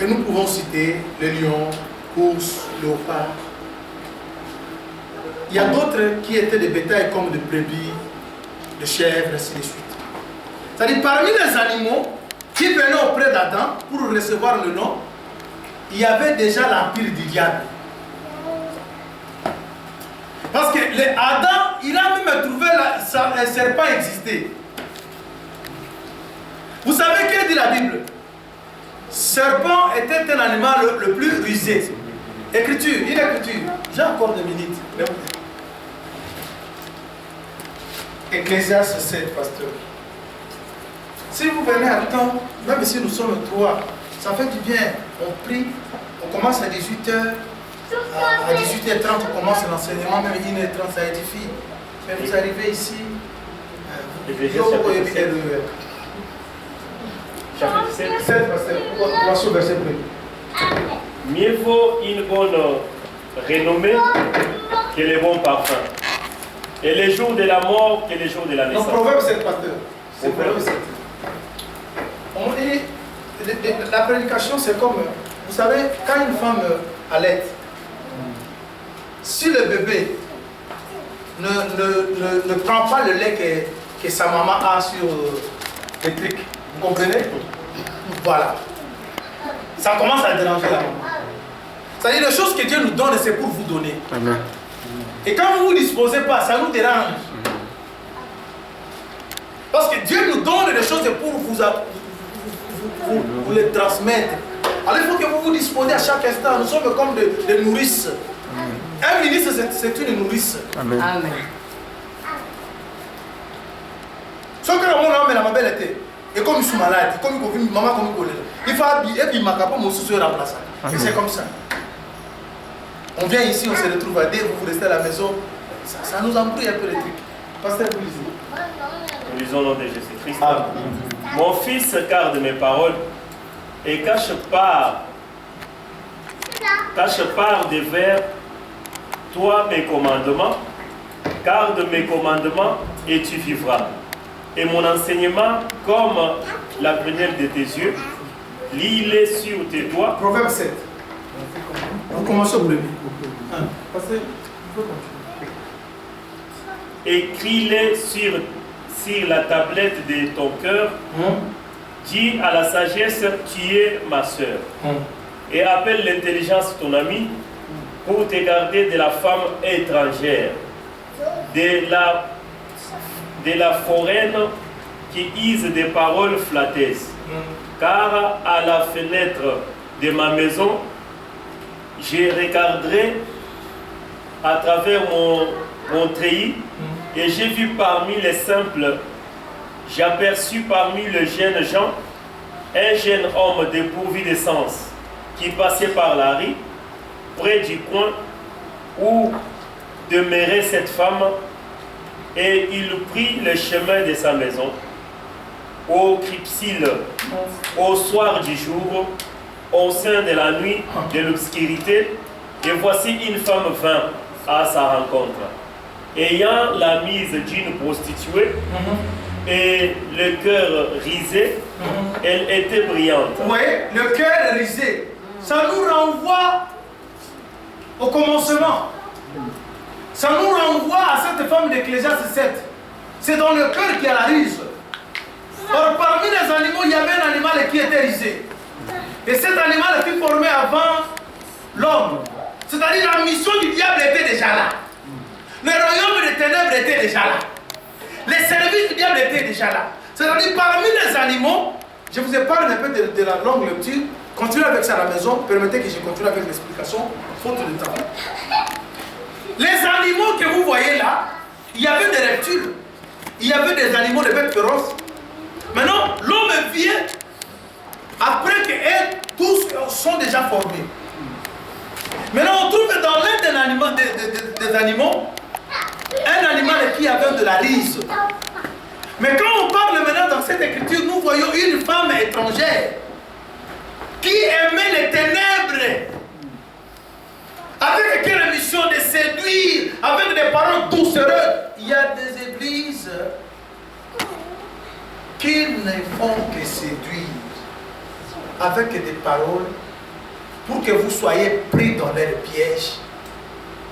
que nous pouvons citer, le lion, ours, léopard. Il y a d'autres qui étaient des bétails comme des brebis, des chèvres, ainsi de suite. C'est-à-dire, parmi les animaux qui venaient auprès d'Adam pour recevoir le nom, il y avait déjà l'empire du diable. Parce que Adam, il a même trouvé un serpent exister. Vous savez qu'est-ce que dit la Bible? Serpent était un animal le plus rusé. Écriture, une écriture. J'ai encore 2 minutes. Ecclésiaste 7, pasteur. Si vous venez à temps, même si nous sommes 3, ça fait du bien. On prie, on commence à 18h. À 18h30, on commence l'enseignement, même 1h30, ça édifie. Mais vous arrivez ici, chapitre 7, pasteur. Verset 1. Mieux vaut une bonne renommée que les bons parfums. Et les jours de la mort que les jours de la naissance. Non, Proverbe 7, pasteur. C'est Proverbe 7. On dit, la prédication, c'est comme, vous savez, quand une femme allaite, si le bébé ne prend pas le lait que sa maman a sur les trucs, vous comprenez? Voilà. Ça commence à déranger la maman. C'est-à-dire, les choses que Dieu nous donne, c'est pour vous donner. Amen. Et quand vous ne vous disposez pas, ça nous dérange. Parce que Dieu nous donne des choses pour vous les transmettre. Alors il faut que vous vous disposez à chaque instant. Nous sommes comme des nourrices. Un ministre, c'est une nourrice. Amen. Amen. Sauf que mon âme, ma belle était. Et comme je suis malade, comme maman, comme il faut habiller, et puis ma capa, mon souci est remplaçant. Et c'est comme ça. On vient ici, on se retrouve à dire, vous restez à la maison. Ça nous embrouille un peu les trucs. Pasteur, vous lisez. Nous lisons au nom de Jésus-Christ. Mon fils, garde mes paroles et cache part devers toi mes commandements, garde mes commandements et tu vivras. Et mon enseignement comme la prunelle de tes yeux, lis-les sur tes doigts. Proverbe 7. Vous commencez au premier. Écris-les sur la tablette de ton cœur. Dis à la sagesse, tu es ma soeur. Et appelle l'intelligence ton ami pour te garder de la femme étrangère, de la foraine qui use des paroles flatteuses. Car à la fenêtre de ma maison, je regarderai à travers mon treillis et j'ai vu parmi les simples, j'ai aperçu parmi les jeunes gens un jeune homme dépourvu de sens qui passait par la rue, près du coin où demeurait cette femme, et il prit le chemin de sa maison au crépuscule, au soir du jour, au sein de la nuit, de l'obscurité, et voici une femme vint à sa rencontre, ayant la mise d'une prostituée et le cœur risé, elle était brillante. Oui, le cœur risé. Ça nous renvoie au commencement. Ça nous renvoie à cette femme d'Ecclésiaste 7. C'est dans le cœur qu'il y a la rise. Or, parmi les animaux, il y avait un animal qui était risé. Et cet animal fut formé avant l'homme. C'est-à-dire la mission du diable était déjà là. Le royaume des ténèbres était déjà là. Les services du diable étaient déjà là. C'est-à-dire parmi les animaux, je vous épargne un peu de la longue lecture. Continuez avec ça à la maison. Permettez que je continue avec l'explication, faute de temps. Les animaux que vous voyez là, il y avait des reptiles, il y avait des animaux, des bêtes féroces. Maintenant, l'homme vient après que tous sont déjà formés. Maintenant, on trouve dans l'un des animaux, un animal qui avait de la rise. Mais quand on parle maintenant dans cette écriture, nous voyons une femme étrangère qui aimait les ténèbres, avec quelle mission de séduire, avec des paroles doucereuses. Il y a des églises qui ne font que séduire avec des paroles pour que vous soyez pris dans leur piège,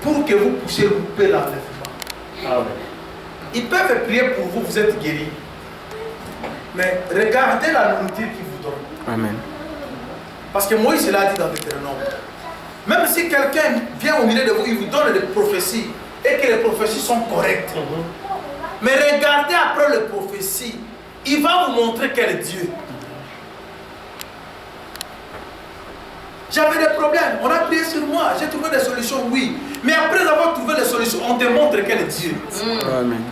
pour que vous puissiez louper l'enlèvement. Amen. Ils peuvent prier pour vous, vous êtes guéris. Mais regardez la nourriture qu'ils vous donnent. Amen. Parce que Moïse l'a dit dans Deutéronome. Même si quelqu'un vient au milieu de vous, il vous donne des prophéties et que les prophéties sont correctes. Mais regardez après les prophéties, il va vous montrer quel est Dieu. J'avais des problèmes, on a prié sur moi, j'ai trouvé des solutions, oui. Mais après avoir trouvé les solutions, on te montre quel est Dieu. Amen.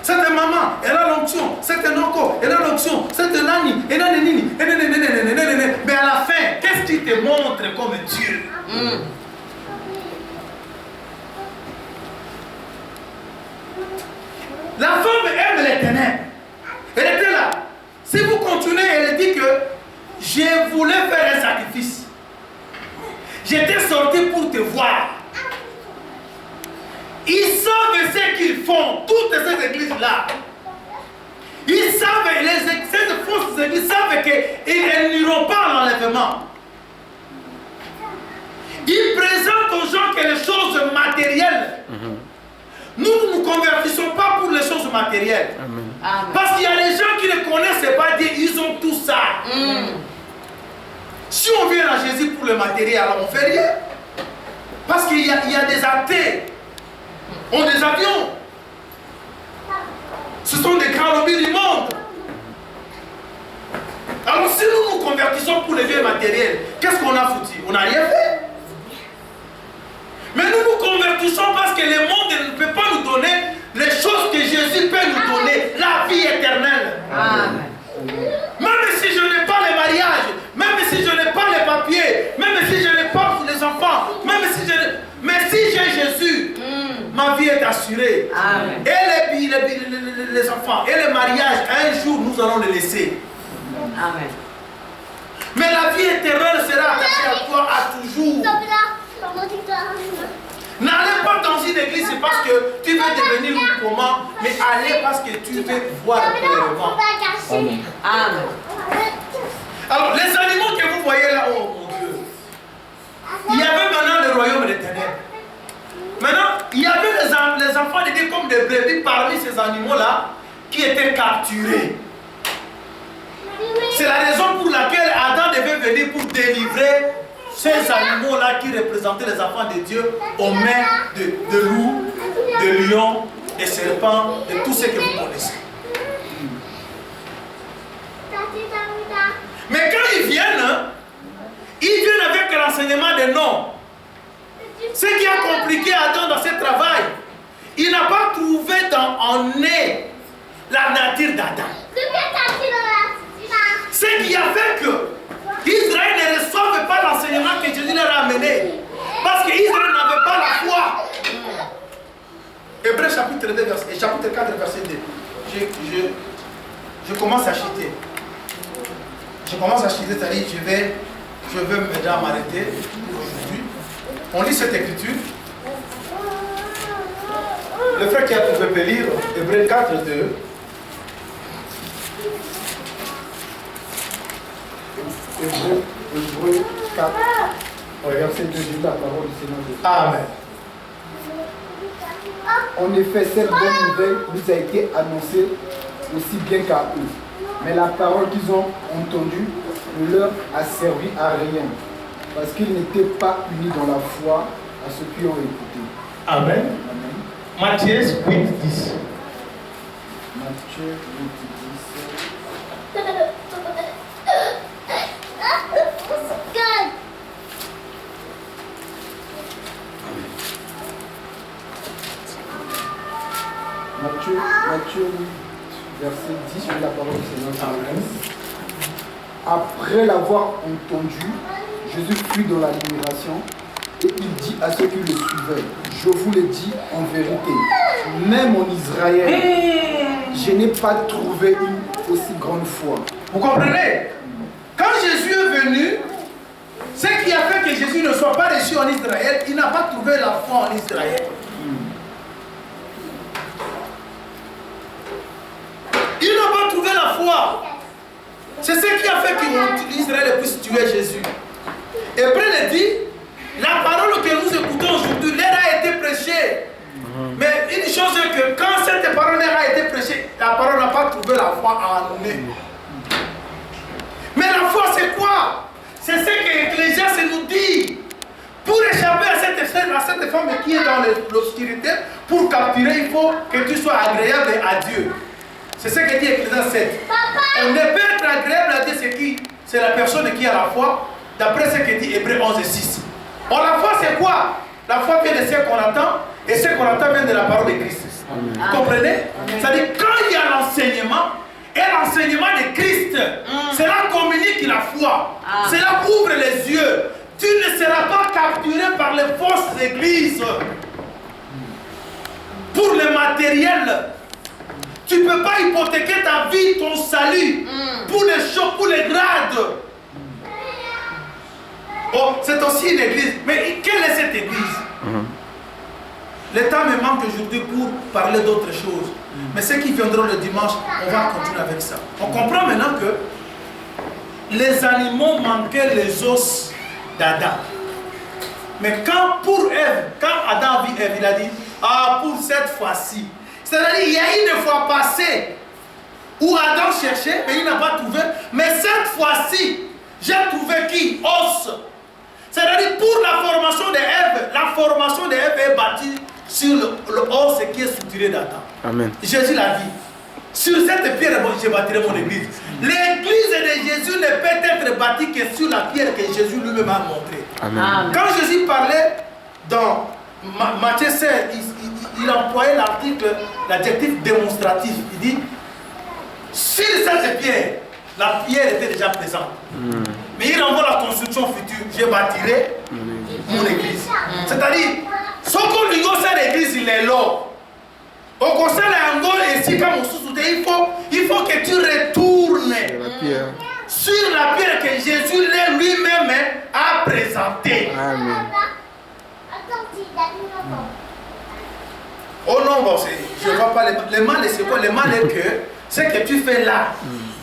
Cette maman, elle a l'onction, cette noko, elle a l'onction, cette nani, elle a nini, mais à la fin, qu'est-ce qui te montre comme Dieu? La femme aime les ténèbres. Elle était là. Si vous continuez, elle dit que je voulais faire un sacrifice. J'étais sorti pour te voir. Ils savent ce qu'ils font, toutes ces églises-là. Ils savent, ces fausses églises savent qu'ils n'iront pas à l'enlèvement. Ils présentent aux gens que les choses matérielles. Nous ne nous convertissons pas pour les choses matérielles. Amen. Parce qu'il y a des gens qui ne connaissent pas Dieu, ils ont tout ça. Si on vient à Jésus pour le matériel, alors on ne fait rien. Parce qu'il y a des athées. On a des avions. Ce sont des grands lobbies du monde. Alors si nous nous convertissons pour les biens matériels, qu'est-ce qu'on a foutu? On n'a rien fait. Mais nous nous convertissons parce que le monde ne peut pas nous donner les choses que Jésus peut nous donner, la vie éternelle. Amen. Même si je n'ai pas les mariages, même si je n'ai pas les papiers, même si je n'ai pas les enfants, mais si j'ai Jésus, ma vie est assurée. Amen. Et les enfants, et les mariages, un jour nous allons les laisser. Amen. Mais la vie éternelle sera attachée à toi à toujours. N'allez pas dans une église parce que tu veux devenir ou comment, mais allez parce que tu veux voir le gouvernement. Amen. Alors, les animaux que vous voyez là, oh mon Dieu, il y avait maintenant le royaume des ténèbres. Maintenant, il y avait les enfants de Dieu comme des brebis parmi ces animaux-là qui étaient capturés. C'est la raison pour laquelle Adam devait venir pour délivrer ces animaux-là qui représentaient les enfants de Dieu aux mains de loups, de lions, de serpents, de tout ce que vous connaissez. Mais quand ils viennent avec l'enseignement des noms. Ce qui a compliqué Adam dans ce travail, il n'a pas trouvé en nez la nature d'Adam. Ce qui a fait que Israël ne reçoive pas l'enseignement que Jésus leur a amené. Parce qu'Israël n'avait pas la foi. Hébreux chapitre 2, chapitre 4, verset 2. Je commence à chuter. C'est-à-dire je veux maintenant m'arrêter aujourd'hui. On lit cette écriture. Le frère qui a trouvé peut lire Hébreux 4, 2. Hébreux 4, verset 2, dit la parole du Seigneur Jésus. Amen. En effet, cette bonne nouvelle nous a été annoncée aussi bien qu'à eux. Mais la parole qu'ils ont entendue ne leur a servi à rien, parce qu'ils n'étaient pas unis dans la foi à ceux qui ont écouté. Amen. Amen. Matthieu 8, 10. Matthieu 8, 10. Matthieu 8, verset 10, sur la parole du Seigneur. Amen. Après l'avoir entendu, Jésus fut dans la libération et il dit à ceux qui le suivaient, je vous le dis en vérité, même en Israël, je n'ai pas trouvé une aussi grande foi. Vous comprenez? Quand Jésus est venu, ce qui a fait que Jésus ne soit pas reçu en Israël, il n'a pas trouvé la foi en Israël. Il n'a pas trouvé la foi. C'est ce qui a fait qu'Israël puisse tuer Jésus. Hébreu le dit, la parole que nous écoutons aujourd'hui, elle a été prêchée. Mais une chose est que quand cette parole a été prêchée, la parole n'a pas trouvé la foi en nous. Mais la foi c'est quoi? C'est ce que l'Ecclésiaste nous dit. Pour échapper à cette femme qui est dans l'obscurité, pour capturer, il faut que tu sois agréable à Dieu. C'est ce que dit Ecclésiaste 7. On ne peut être agréable à Dieu, c'est qui? C'est la personne qui a la foi, d'après ce que dit Hébreu 11 et 6. Or la foi c'est quoi? La foi vient de ce qu'on entend, et ce qu'on entend vient de la parole de Christ. Vous comprenez? C'est-à-dire quand il y a l'enseignement, et l'enseignement de Christ, cela communique la foi. Cela ouvre les yeux. Tu ne seras pas capturé par les fausses églises. Pour le matériel. Tu ne peux pas hypothéquer ta vie, ton salut, pour les choses, pour les grades. Oh, c'est aussi une église. Mais quelle est cette église? Le temps me manque aujourd'hui pour parler d'autres choses. Mais ceux qui viendront le dimanche, on va continuer avec ça. On comprend maintenant que les animaux manquaient les os d'Adam. Mais quand pour Ève, quand Adam vit Ève, il a dit, ah, pour cette fois-ci. C'est-à-dire, il y a une fois passée où Adam cherchait, mais il n'a pas trouvé. Mais cette fois-ci, j'ai trouvé qui? Os. C'est-à-dire, pour la formation de Ève, la formation de Ève est bâtie sur le os qui est structuré d'Adam. Amen. Jésus l'a dit. Sur cette pierre, je bâtirai mon église. L'église de Jésus ne peut être bâtie que sur la pierre que Jésus lui-même a montrée. Amen. Quand Jésus parlait dans Matthieu 16, il employait l'article, l'adjectif démonstratif. Il dit, sur cette pierre, la pierre était déjà présente. Mais il renvoie la construction future. Je bâtirai mon église. C'est-à-dire, ce qu'on dit c'est l'église, il est là. Au conseil de l'Angola, ici, comme il faut que tu retournes sur la pierre que Jésus lui-même a présentée. Amen. Oh non, bon, je ne vois pas le mal. C'est quoi? Le mal est que ce que tu fais là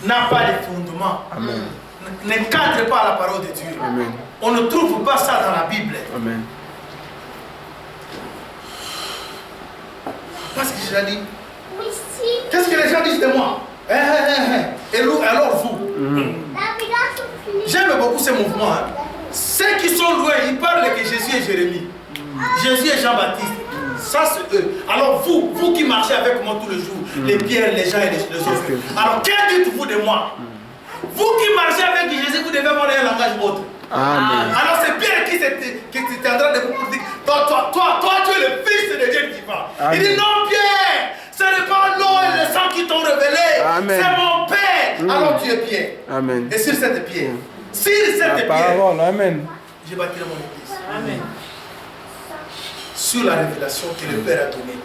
n'a pas de fondement. Amen. Ne cadre pas la parole de Dieu. Amen. On ne trouve pas ça dans la Bible. Amen. Parce que j'ai dit, qu'est-ce que les gens disent de moi? Et alors vous? J'aime beaucoup ce mouvement. Hein. Ceux qui sont loin, ils parlent que Jésus et Jérémie. Jésus et Jean-Baptiste. Ça c'est eux. Alors vous qui marchez avec moi tous les jours, les pierres, les gens et les autres. Alors que dites-vous de moi? Vous qui marchez avec Jésus, vous devez avoir un langage autre. Amen. Alors c'est Pierre qui était en train de vous dire, toi tu es le fils de Dieu qui va. Il dit non Pierre, ce n'est pas l'eau et le sang qui t'ont révélé, c'est mon Père. Alors tu es Pierre. Amen. Et sur cette pierre, pierre, Amen. je bâtirai mon église. Amen. Sur la révélation que le Père a donnée,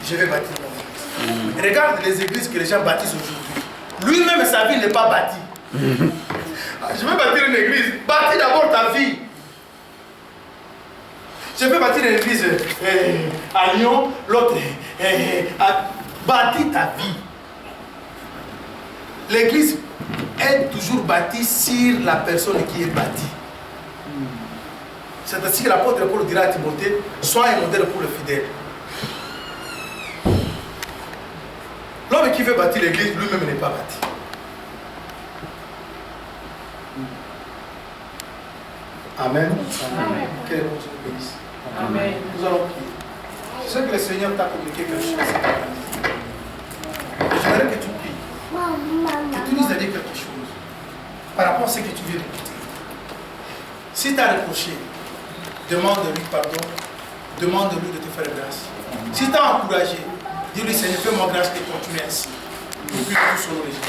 je vais bâtir mon église. Regarde les églises que les gens bâtissent aujourd'hui. Lui-même, sa vie n'est pas bâtie. Je vais bâtir une église. Bâtis d'abord ta vie. Je vais bâtir une église à Lyon, l'autre bâtis ta vie. L'église est toujours bâtie sur la personne qui est bâtie. C'est ainsi que l'apôtre Paul dira à Timothée, sois un modèle pour le fidèle. L'homme qui veut bâtir l'église, lui-même n'est pas bâti. Amen. Amen. Que le bon Dieu nous bénisse. Amen. Nous allons prier. Je sais que le Seigneur t'a communiqué quelque chose. J'aimerais que tu pries. Que tu nous aides quelque chose par rapport à ce que tu viens d'écouter. Si tu as reproché, demande-lui pardon. Demande-lui de te faire grâce. Si tu as encouragé, dis-lui Seigneur, fais-moi grâce de continuer ainsi. Nous prions tous au nom de Jésus.